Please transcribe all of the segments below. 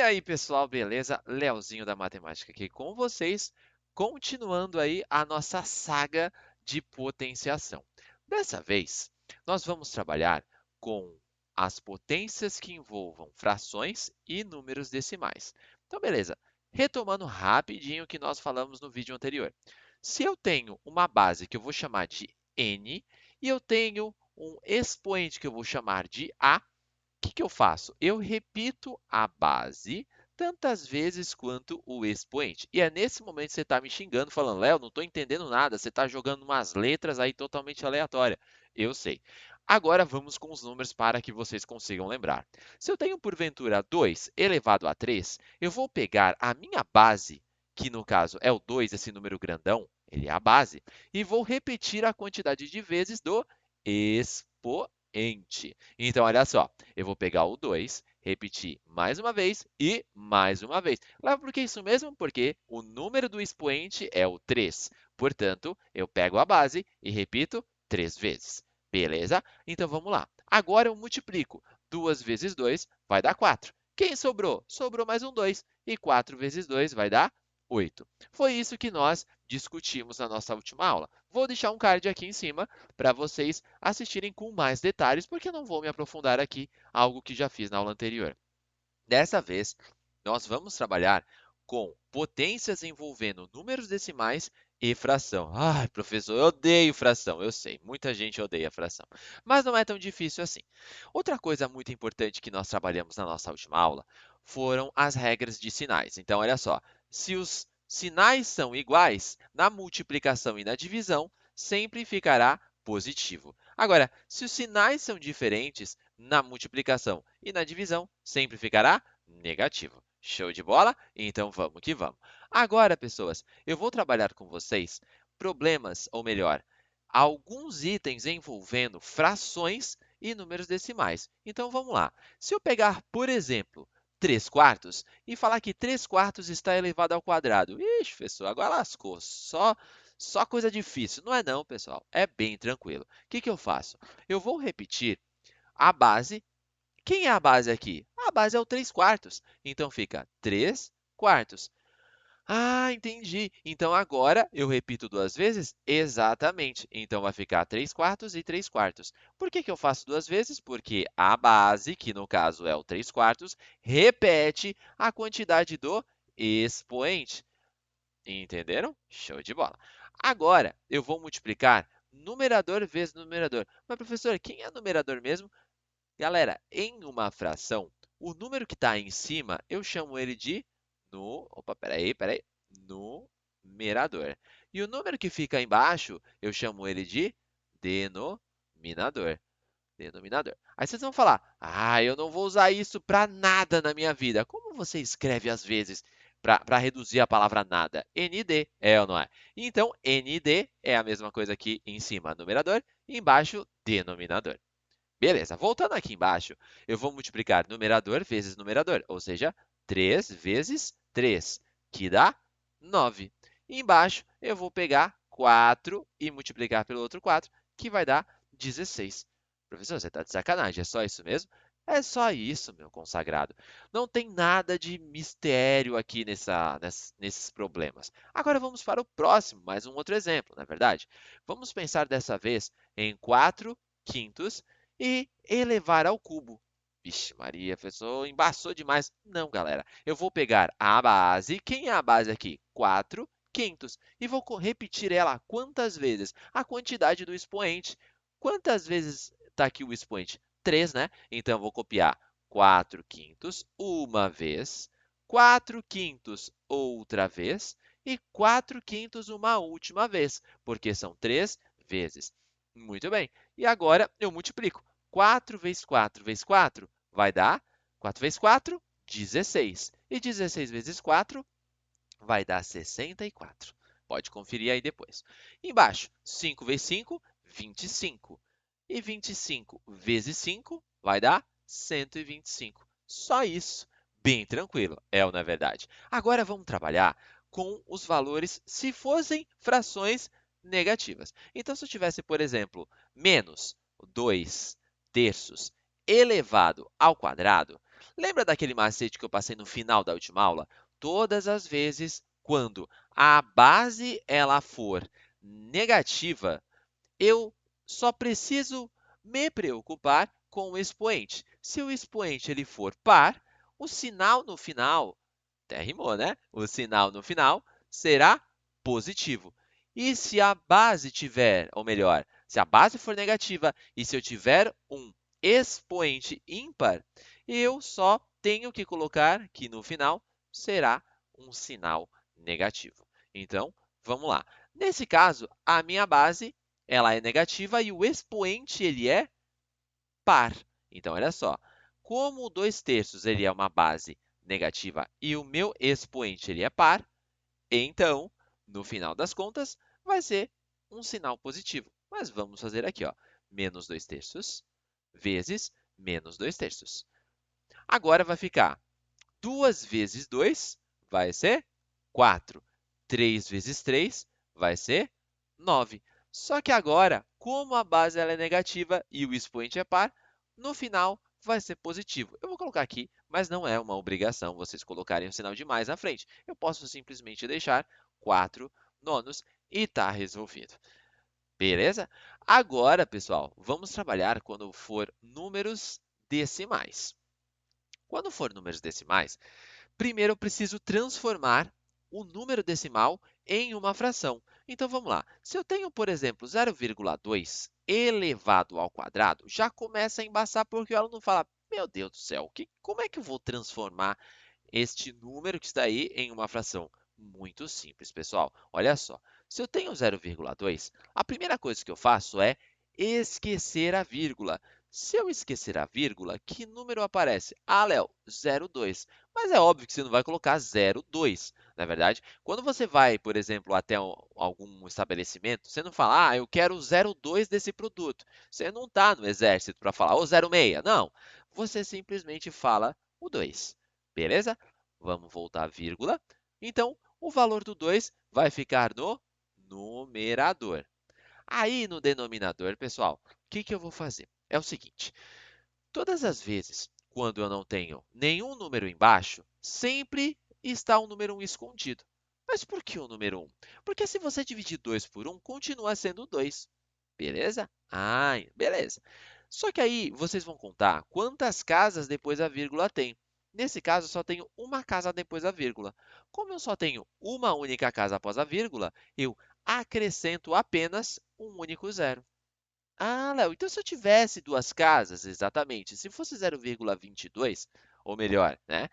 aí, pessoal, beleza? Leozinho da Matemática aqui com vocês, continuando aí a nossa saga de potenciação. Dessa vez, nós vamos trabalhar com as potências que envolvam frações e números decimais. Então, beleza. Retomando rapidinho o que nós falamos no vídeo anterior. Se eu tenho uma base que eu vou chamar de n e eu tenho um expoente que eu vou chamar de a, que eu faço? Eu repito a base tantas vezes quanto o expoente. E é nesse momento que você está me xingando, falando, Léo, não estou entendendo nada, você está jogando umas letras aí totalmente aleatórias. Eu sei. Agora vamos com os números para que vocês consigam lembrar. Se eu tenho, porventura, 2 elevado a 3, eu vou pegar a minha base, que no caso é o 2, esse número grandão, ele é a base, e vou repetir a quantidade de vezes do expoente. Então, olha só, eu vou pegar o 2, repetir mais uma vez e mais uma vez. Leva por que isso mesmo? Porque o número do expoente é o 3. Portanto, eu pego a base e repito 3 vezes. Beleza? Então, vamos lá. Agora eu multiplico. 2 vezes 2 vai dar 4. Quem sobrou? Sobrou mais um 2. E 4 vezes 2 vai dar 8. Foi isso que nós discutimos na nossa última aula. Vou deixar um card aqui em cima para vocês assistirem com mais detalhes, porque eu não vou me aprofundar aqui, algo que já fiz na aula anterior. Dessa vez, nós vamos trabalhar com potências envolvendo números decimais e fração. Ai, professor, eu odeio fração, eu sei, muita gente odeia fração, mas não é tão difícil assim. Outra coisa muito importante que nós trabalhamos na nossa última aula foram as regras de sinais. Então, olha só, se os sinais são iguais, na multiplicação e na divisão, sempre ficará positivo. Agora, se os sinais são diferentes, na multiplicação e na divisão, sempre ficará negativo. Show de bola? Então vamos que vamos. Agora, pessoas, eu vou trabalhar com vocês problemas, ou melhor, alguns itens envolvendo frações e números decimais. Então vamos lá. Se eu pegar, por exemplo, 3 quartos e falar que 3 quartos está elevado ao quadrado. Ixi, pessoal, agora lascou. Só coisa difícil. Não é não, pessoal. É bem tranquilo. O que eu faço? Eu vou repetir a base. Quem é a base aqui? A base é o 3 quartos. Então fica 3 quartos. Ah, entendi. Então agora eu repito duas vezes? Exatamente. Então vai ficar 3 quartos e 3 quartos. Por que eu faço duas vezes? Porque a base, que no caso é o 3 quartos, repete a quantidade do expoente. Entenderam? Show de bola. Agora eu vou multiplicar numerador vezes numerador. Mas, professor, quem é numerador mesmo? Galera, em uma fração, o número que está em cima, eu chamo ele de opa, peraí, numerador. E o número que fica embaixo, eu chamo ele de denominador. Denominador. Aí vocês vão falar, eu não vou usar isso para nada na minha vida. Como você escreve às vezes para reduzir a palavra nada? ND, é ou não é? Então, ND é a mesma coisa aqui em cima, numerador, e embaixo, denominador. Beleza, voltando aqui embaixo, eu vou multiplicar numerador vezes numerador, ou seja, 3 vezes 3, que dá 9. E embaixo, eu vou pegar 4 e multiplicar pelo outro 4, que vai dar 16. Professor, você está de sacanagem, é só isso mesmo? É só isso, meu consagrado. Não tem nada de mistério aqui nesses problemas. Agora vamos para o próximo, mais um outro exemplo, não é verdade? Vamos pensar dessa vez em 4 quintos e elevar ao cubo. Vixe Maria, professor, embaçou demais. Não, galera. Eu vou pegar a base. Quem é a base aqui? 4 quintos. E vou repetir ela quantas vezes? A quantidade do expoente. Quantas vezes está aqui o expoente? 3, né? Então, eu vou copiar 4 quintos uma vez, 4 quintos outra vez e 4 quintos uma última vez, porque são 3 vezes. Muito bem. E agora eu multiplico. 4 vezes 4 vezes 4 vai dar 4 vezes 4, 16. E 16 vezes 4 vai dar 64. Pode conferir aí depois. Embaixo, 5 vezes 5, 25. E 25 vezes 5 vai dar 125. Só isso. Bem tranquilo, é ou não é verdade? Agora vamos trabalhar com os valores se fossem frações negativas. Então, se eu tivesse, por exemplo, menos 2 terços elevado ao quadrado, Lembra daquele macete que eu passei no final da última aula? Todas as vezes quando a base ela for negativa, eu só preciso me preocupar com o expoente. Se o expoente ele for par, o sinal no final, até rimou, né? O sinal no final será positivo. E se a base tiver, ou melhor, se a base for negativa e se eu tiver um expoente ímpar, eu só tenho que colocar que no final será um sinal negativo. Então, vamos lá. Nesse caso, a minha base ela é negativa e o expoente ele é par. Então, olha só, como o 2/3 ele é uma base negativa e o meu expoente ele é par, então, no final das contas, vai ser um sinal positivo. Mas vamos fazer aqui, ó, menos 2/3 vezes menos 2/3. Agora vai ficar 2 vezes 2 vai ser 4. 3 vezes 3 vai ser 9. Só que agora, como a base ela é negativa e o expoente é par, no final vai ser positivo. Eu vou colocar aqui, mas não é uma obrigação vocês colocarem um sinal de mais na frente. Eu posso simplesmente deixar 4 nonos e está resolvido. Beleza? Agora, pessoal, vamos trabalhar quando for números decimais. Quando for números decimais, primeiro eu preciso transformar o número decimal em uma fração. Então vamos lá. Se eu tenho, por exemplo, 0,2 elevado ao quadrado, já começa a embaçar porque ela não fala, meu Deus do céu, como é que eu vou transformar este número que está aí em uma fração? Muito simples, pessoal. Olha só, se eu tenho 0,2, a primeira coisa que eu faço é esquecer a vírgula. Se eu esquecer a vírgula, que número aparece? Ah, Léo, 0,2. Mas é óbvio que você não vai colocar 0,2. Na verdade, quando você vai, por exemplo, até algum estabelecimento, você não fala, ah, eu quero o 0,2 desse produto. Você não está no exército para falar, ô 0,6. Não. Você simplesmente fala o 2. Beleza? Vamos voltar à vírgula. Então, o valor do 2 vai ficar no numerador. Aí, no denominador, pessoal, o que eu vou fazer? É o seguinte, todas as vezes quando eu não tenho nenhum número embaixo, sempre está um número 1 escondido. Mas por que o número 1? Porque se você dividir 2 por 1, continua sendo 2. Beleza? Ah, beleza. Só que aí vocês vão contar quantas casas depois da vírgula tem. Nesse caso, eu só tenho uma casa depois da vírgula. Como eu só tenho uma única casa após a vírgula, eu acrescento apenas um único zero. Ah, Léo, então se eu tivesse duas casas, exatamente, se fosse 0,22, ou melhor, né,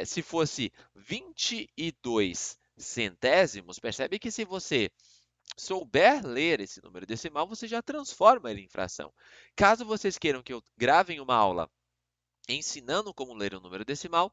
se fosse 22 centésimos, percebe que se você souber ler esse número decimal, você já transforma ele em fração. Caso vocês queiram que eu grave uma aula ensinando como ler um número decimal,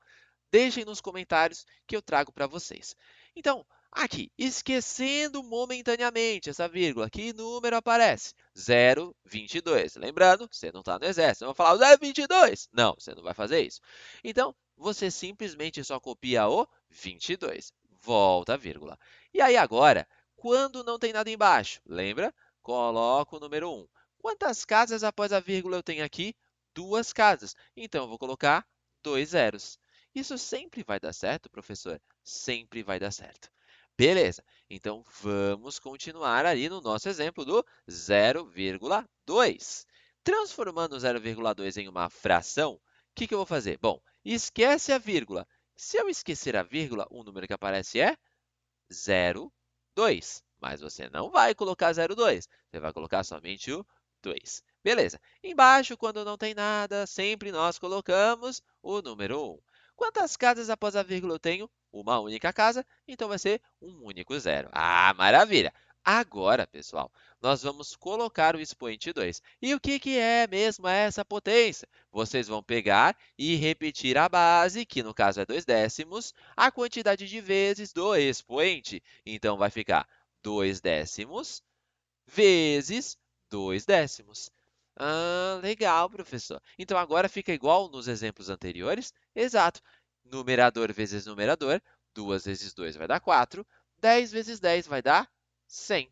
deixem nos comentários que eu trago para vocês. Então, aqui, esquecendo momentaneamente essa vírgula, que número aparece? 0,22. Lembrando, você não está no exército, não vai falar 0,22. Não, você não vai fazer isso. Então, você simplesmente só copia o 22. Volta a vírgula. E aí agora, quando não tem nada embaixo, lembra? Coloca o número 1. Quantas casas após a vírgula eu tenho aqui? Duas casas. Então, eu vou colocar 2 zeros. Isso sempre vai dar certo, professor? Sempre vai dar certo. Beleza, então vamos continuar ali no nosso exemplo do 0,2. Transformando o 0,2 em uma fração, o que eu vou fazer? Bom, esquece a vírgula. Se eu esquecer a vírgula, o número que aparece é 0,2. Mas você não vai colocar 0,2, você vai colocar somente o 2. Beleza. Embaixo, quando não tem nada, sempre nós colocamos o número 1. Quantas casas após a vírgula eu tenho? Uma única casa, então vai ser um único zero. Ah, maravilha! Agora, pessoal, nós vamos colocar o expoente 2. E o que é mesmo essa potência? Vocês vão pegar e repetir a base, que no caso é 2 décimos, a quantidade de vezes do expoente. Então, vai ficar 2 décimos vezes 2 décimos. Ah, legal, professor. Então, agora fica igual nos exemplos anteriores? Exato. Numerador vezes numerador, 2 vezes 2 vai dar 4, 10 vezes 10 vai dar 100.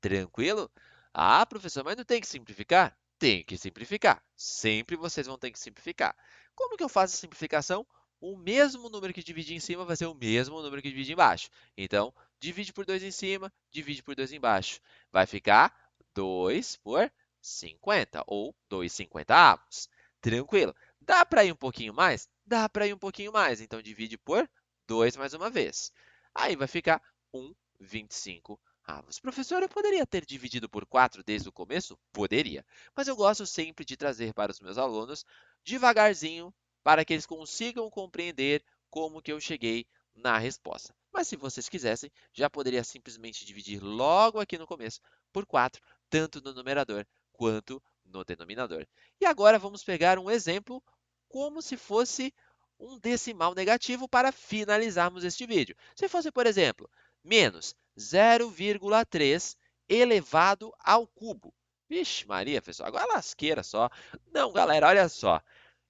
Tranquilo? Ah, professor, mas não tem que simplificar? Tem que simplificar. Sempre vocês vão ter que simplificar. Como que eu faço a simplificação? O mesmo número que divide em cima vai ser o mesmo número que divide embaixo. Então, divide por 2 em cima, divide por 2 embaixo. Vai ficar 2 por 50, ou 2/50. Tranquilo. Dá para ir um pouquinho mais? Dá para ir um pouquinho mais. Então, divide por 2 mais uma vez. Aí vai ficar 1/25. Professor, eu poderia ter dividido por 4 desde o começo? Poderia. Mas eu gosto sempre de trazer para os meus alunos devagarzinho, para que eles consigam compreender como que eu cheguei na resposta. Mas se vocês quisessem, já poderia simplesmente dividir logo aqui no começo por 4, tanto no numerador quanto no denominador. E agora vamos pegar um exemplo como se fosse um decimal negativo para finalizarmos este vídeo. Se fosse, por exemplo, menos 0,3 elevado ao cubo. Vixe Maria, pessoal, agora lasqueira só. Não, galera, olha só.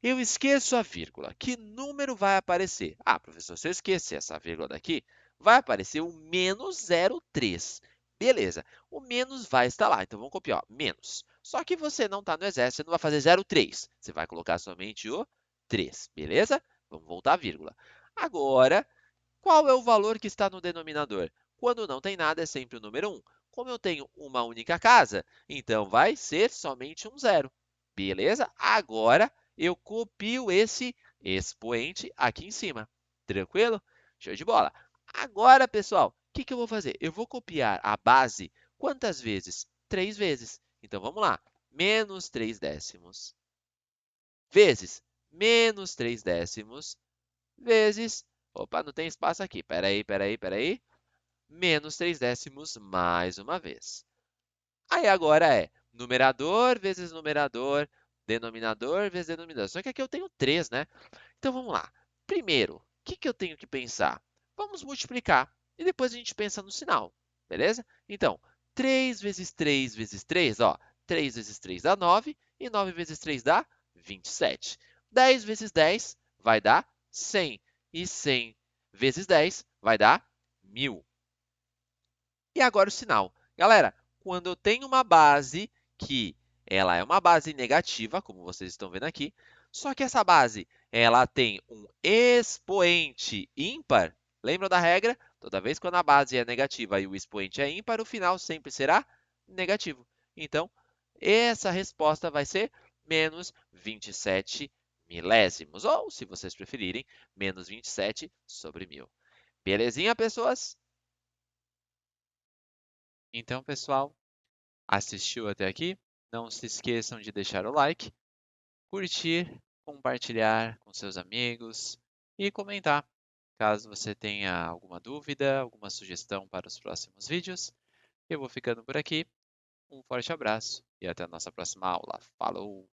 Eu esqueço a vírgula. Que número vai aparecer? Professor, se eu esquecer essa vírgula daqui, vai aparecer o menos 0,3. Beleza, o menos vai estar lá. Então, vamos copiar, ó, menos. Só que você não está no exército, você não vai fazer 0,3. Você vai colocar somente o 3, beleza? Vamos voltar à vírgula. Agora, qual é o valor que está no denominador? Quando não tem nada, é sempre o número 1. Como eu tenho uma única casa, então vai ser somente um zero. Beleza? Agora eu copio esse expoente aqui em cima. Tranquilo? Show de bola. Agora, pessoal, o que eu vou fazer? Eu vou copiar a base quantas vezes? 3 vezes. Então, vamos lá. Menos 3 décimos vezes menos 3 décimos vezes... Opa, não tem espaço aqui. Espera aí. Menos 3 décimos mais uma vez. Aí agora é numerador vezes numerador, denominador vezes denominador. Só que aqui eu tenho 3, né? Então vamos lá. Primeiro, o que eu tenho que pensar? Vamos multiplicar e depois a gente pensa no sinal, beleza? Então, 3 vezes 3 vezes 3, ó, 3 vezes 3 dá 9 e 9 vezes 3 dá 27. 10 vezes 10 vai dar 100 e 100 vezes 10 vai dar 1000. E agora o sinal. Galera, quando eu tenho uma base que ela é uma base negativa, como vocês estão vendo aqui, só que essa base ela tem um expoente ímpar, lembram da regra? Toda vez quando a base é negativa e o expoente é ímpar, o final sempre será negativo. Então, essa resposta vai ser menos 27 milésimos, ou, se vocês preferirem, menos 27 sobre 1000. Belezinha, pessoas? Então, pessoal, assistiu até aqui? Não se esqueçam de deixar o like, curtir, compartilhar com seus amigos e comentar. Caso você tenha alguma dúvida, alguma sugestão para os próximos vídeos, eu vou ficando por aqui. Um forte abraço e até a nossa próxima aula. Falou!